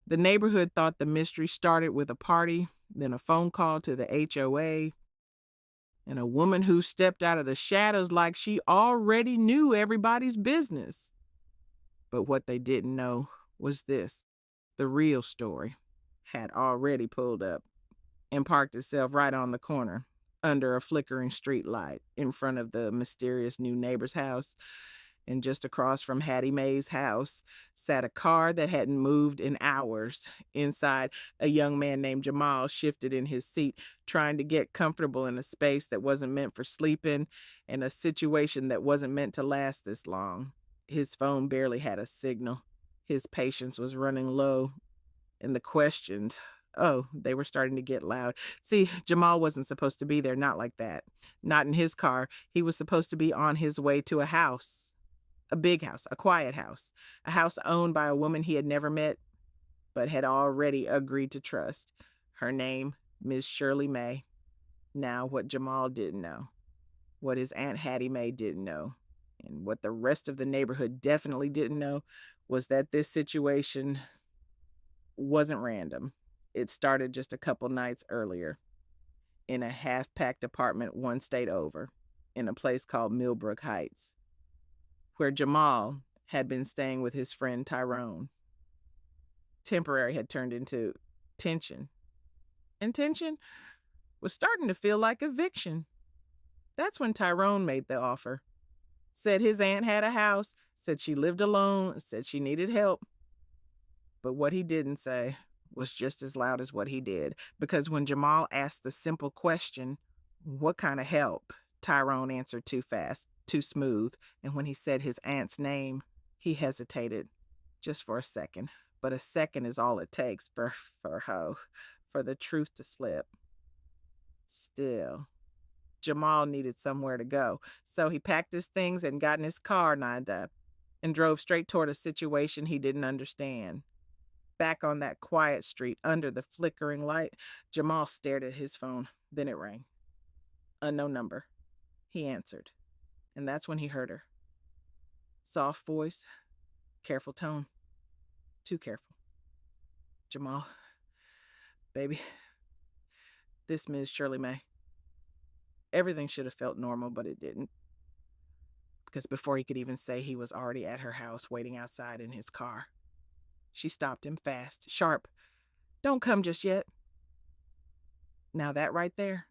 The neighborhood thought the mystery started with a party, then a phone call to the HOA, and a woman who stepped out of the shadows like she already knew everybody's business. But what they didn't know was this: the real story had already pulled up and parked itself right on the corner under a flickering street light in front of the mysterious new neighbor's house. And just across from Hattie Mae's house sat a car that hadn't moved in hours. Inside, a young man named Jamal shifted in his seat, trying to get comfortable in a space that wasn't meant for sleeping and a situation that wasn't meant to last this long. His phone barely had a signal. His patience was running low, and the questions, oh, they were starting to get loud. See, Jamal wasn't supposed to be there, not like that. Not in his car. He was supposed to be on his way to a house. A big house, a quiet house, a house owned by a woman he had never met, but had already agreed to trust. Her name, Miss Shirley Mae. Now, what Jamal didn't know, what his Aunt Hattie Mae didn't know, and what the rest of the neighborhood definitely didn't know, was that this situation wasn't random. It started just a couple nights earlier, in a half-packed apartment one state over, in a place called Millbrook Heights, where Jamal had been staying with his friend Tyrone. Temporary had turned into tension. And tension was starting to feel like eviction. That's when Tyrone made the offer. Said his aunt had a house, said she lived alone, said she needed help. But what he didn't say was just as loud as what he did, because when Jamal asked the simple question, "What kind of help?" Tyrone answered too fast, too smooth, and when he said his aunt's name, he hesitated just for a second. But a second is all it takes for the truth to slip. Still, Jamal needed somewhere to go, so he packed his things and got in his car lined up and drove straight toward a situation he didn't understand. Back on that quiet street under the flickering light, Jamal stared at his phone. Then it rang. Unknown number. He answered, and that's when he heard her. Soft voice, careful tone. Too careful. "Jamal, baby, this Miss Shirley Mae." Everything should have felt normal, but it didn't. Because before he could even say, he was already at her house, waiting outside in his car. She stopped him fast, sharp. "Don't come just yet." Now that right there,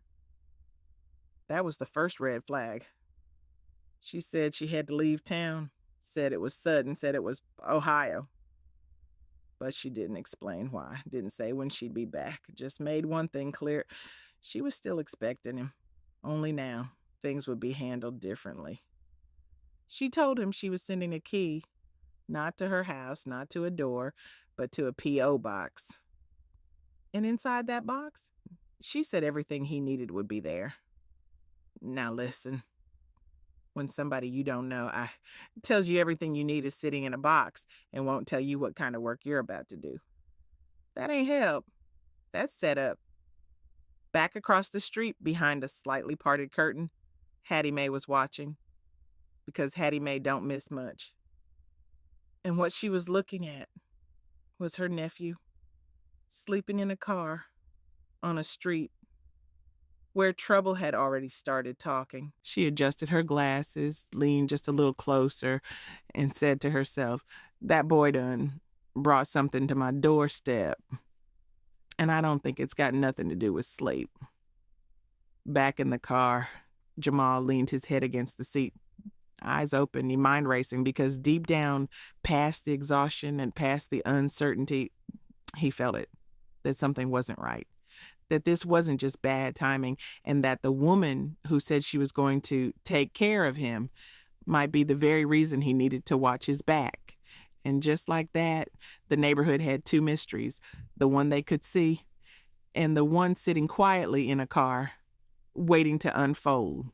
that was the first red flag. She said she had to leave town, said it was sudden, said it was Ohio. But she didn't explain why, didn't say when she'd be back, just made one thing clear: she was still expecting him. Only now, things would be handled differently. She told him she was sending a key, not to her house, not to a door, but to a P.O. box. And inside that box, she said everything he needed would be there. Now listen, when somebody you don't know tells you everything you need is sitting in a box and won't tell you what kind of work you're about to do, that ain't help. That's setup. Back across the street, behind a slightly parted curtain, Hattie Mae was watching, because Hattie Mae don't miss much. And what she was looking at was her nephew, sleeping in a car on a street where trouble had already started talking. She adjusted her glasses, leaned just a little closer, and said to herself, "That boy done brought something to my doorstep, and I don't think it's got nothing to do with sleep." Back in the car, Jamal leaned his head against the seat, eyes open, mind racing, because deep down, past the exhaustion and past the uncertainty, he felt it, that something wasn't right, that this wasn't just bad timing, and that the woman who said she was going to take care of him might be the very reason he needed to watch his back. And just like that, the neighborhood had two mysteries: the one they could see, and the one sitting quietly in a car, waiting to unfold.